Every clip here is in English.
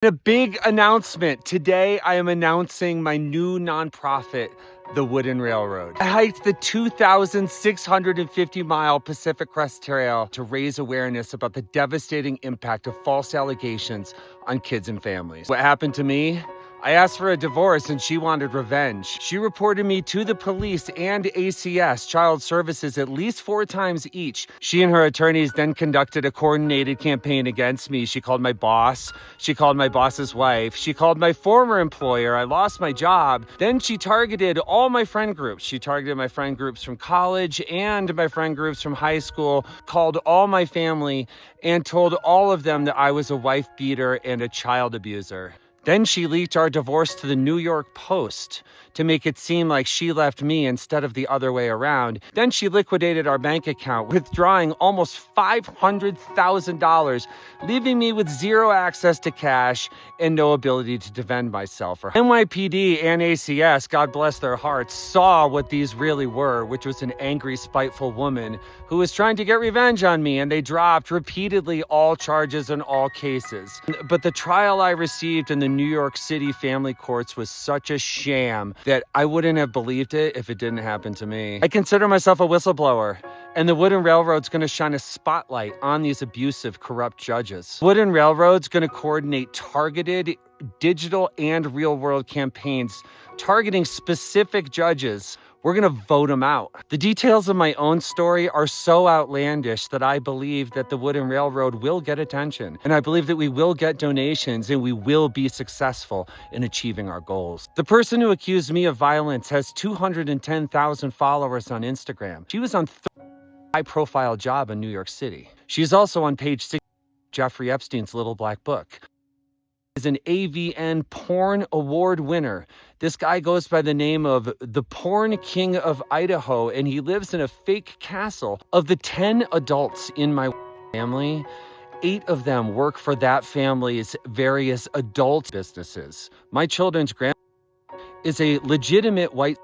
A big announcement. Today, I am announcing my new nonprofit, the Wooden Railroad. I hiked the 2,650-mile Pacific Crest Trail to raise awareness about the devastating impact of false allegations on kids and families. What happened to me? I asked for a divorce and she wanted revenge. She reported me to the police and ACS, Child Services, at least 4 times each. She and her attorneys then conducted a coordinated campaign against me. She called my boss. She called my boss's wife. She called my former employer. I lost my job. Then she targeted all my friend groups. She targeted my friend groups from college and my friend groups from high school, called all my family, and told all of them that I was a wife beater and a child abuser. Then she leaked our divorce to the New York Post to make it seem like she left me instead of the other way around. Then she liquidated our bank account, withdrawing almost $500,000, leaving me with zero access to cash and no ability to defend myself. NYPD and ACS, God bless their hearts, saw what these really were, which was an angry, spiteful woman who was trying to get revenge on me, and they dropped repeatedly all charges in all cases. But the trial I received in the New York City family courts was such a sham that I wouldn't have believed it if it didn't happen to me. I consider myself a whistleblower, and the Wooden Railroad's going to shine a spotlight on these abusive, corrupt judges. Wooden Railroad's going to coordinate targeted digital and real-world campaigns targeting specific judges. We're going to vote them out. The details of my own story are so outlandish that I believe that the Wooden Railroad will get attention. And I believe that we will get donations and we will be successful in achieving our goals. The person who accused me of violence has 210,000 followers on Instagram. She was on a high-profile job in New York City. She's also on page 6 of Jeffrey Epstein's Little Black Book. Is an AVN Porn Award winner. This guy goes by the name of the Porn King of Idaho, and he lives in a fake castle. Of the 10 adults in my family, 8 of them work for that family's various adult businesses. My children's grandma is a legitimate white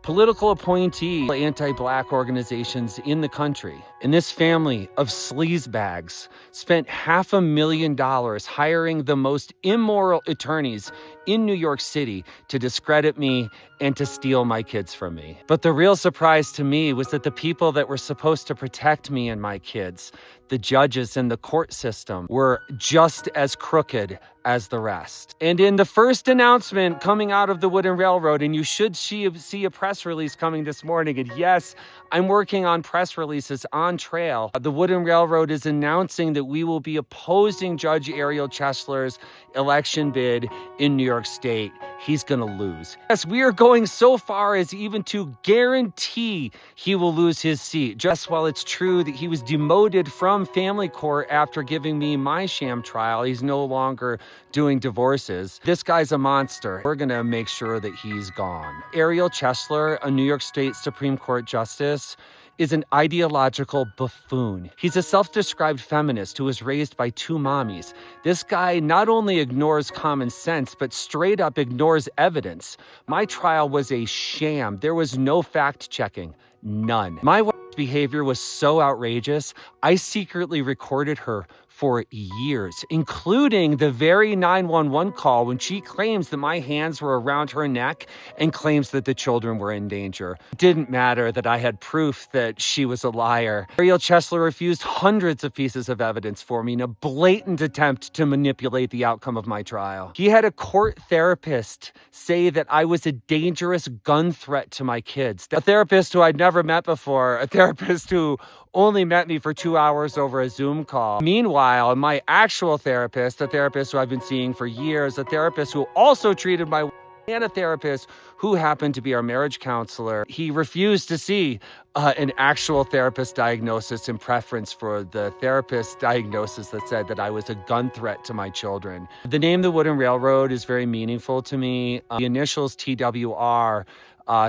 political appointee anti-black organizations in the country. And this family of sleazebags spent $500,000 hiring the most immoral attorneys in New York City to discredit me and to steal my kids from me. But the real surprise to me was that the people that were supposed to protect me and my kids, the judges and the court system, were just as crooked as the rest. And in the first announcement coming out of the Wooden Railroad, and you should see a press release coming this morning, and yes, I'm working on press releases on trail. The Wooden Railroad is announcing that we will be opposing Judge Ariel Chesler's election bid in New York State. He's going to lose. Yes, we are going so far as even to guarantee he will lose his seat. Just while it's true that he was demoted from family court after giving me my sham trial, he's no longer doing divorces. This guy's a monster. We're going to make sure that he's gone. Ariel Chesler, a New York State Supreme Court justice, is an ideological buffoon. He's a self-described feminist who was raised by 2 mommies. This guy not only ignores common sense, but straight up ignores evidence. My trial was a sham. There was no fact-checking. None. My wife's behavior was so outrageous, I secretly recorded her for years, including the very 911 call when she claims that my hands were around her neck and claims that the children were in danger. It didn't matter that I had proof that she was a liar. Ariel Chesler refused hundreds of pieces of evidence for me in a blatant attempt to manipulate the outcome of my trial. He had a court therapist say that I was a dangerous gun threat to my kids. A therapist who I'd never met before, a therapist who only met me for 2 hours over a Zoom call. Meanwhile, my actual therapist, a therapist who I've been seeing for years, a therapist who also treated my and a therapist who happened to be our marriage counselor, he refused to see an actual therapist diagnosis in preference for the therapist diagnosis that said that I was a gun threat to my children. The name The Wooden Railroad is very meaningful to me. The initials TWR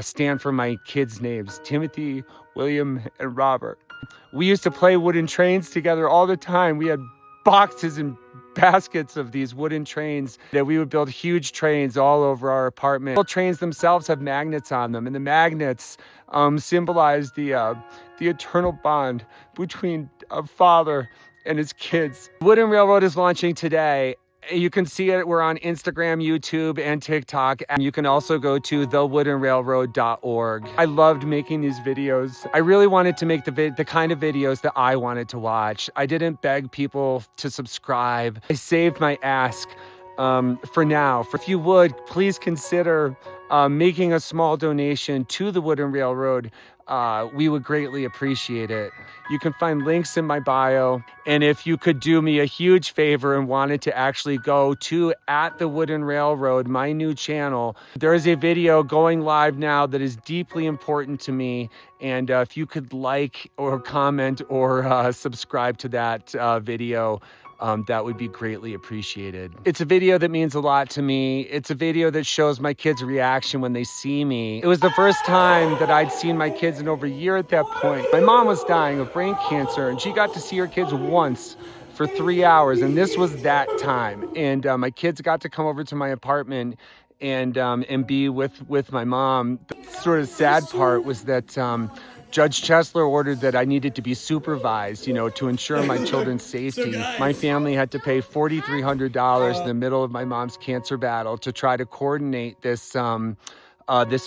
stand for my kids' names, Timothy, William, and Robert. We used to play wooden trains together all the time. We had boxes and baskets of these wooden trains that we would build huge trains all over our apartment. The trains themselves have magnets on them, and the magnets symbolize the eternal bond between a father and his kids. Wooden Railroad is launching today, You can see it. We're on Instagram, YouTube, and TikTok. And you can also go to thewoodenrailroad.org. I loved making these videos. I really wanted to make the kind of videos that I wanted to watch. I didn't beg people to subscribe. I saved my ask for now. If you would, please consider making a small donation to the Wooden Railroad. We would greatly appreciate it. You can find links in my bio. And if you could do me a huge favor and wanted to actually go to @thewoodenrailroad, my new channel, there is a video going live now that is deeply important to me. And if you could like or comment or subscribe to that video, that would be greatly appreciated. It's a video that means a lot to me. It's a video that shows my kids' reaction when they see me. It was the first time that I'd seen my kids in over a year at that point. My mom was dying of brain cancer, and she got to see her kids once for 3 hours, and this was that time. And my kids got to come over to my apartment and be with my mom. The sort of sad part was that Judge Chesler ordered that I needed to be supervised, to ensure my children's safety. My family had to pay $4,300 in the middle of my mom's cancer battle to try to coordinate this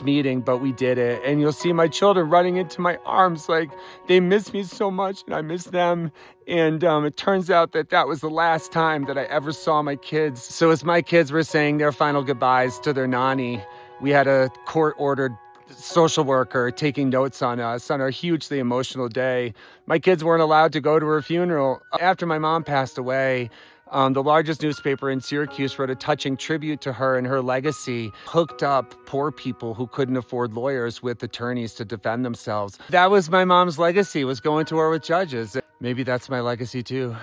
meeting, but we did it. And you'll see my children running into my arms like they miss me so much and I miss them. And it turns out that was the last time that I ever saw my kids. So as my kids were saying their final goodbyes to their nanny, we had a court-ordered social worker taking notes on us on our hugely emotional day. My kids weren't allowed to go to her funeral. After my mom passed away, the largest newspaper in Syracuse wrote a touching tribute to her and her legacy, hooked up poor people who couldn't afford lawyers with attorneys to defend themselves. That was my mom's legacy, was going to war with judges. Maybe that's my legacy too.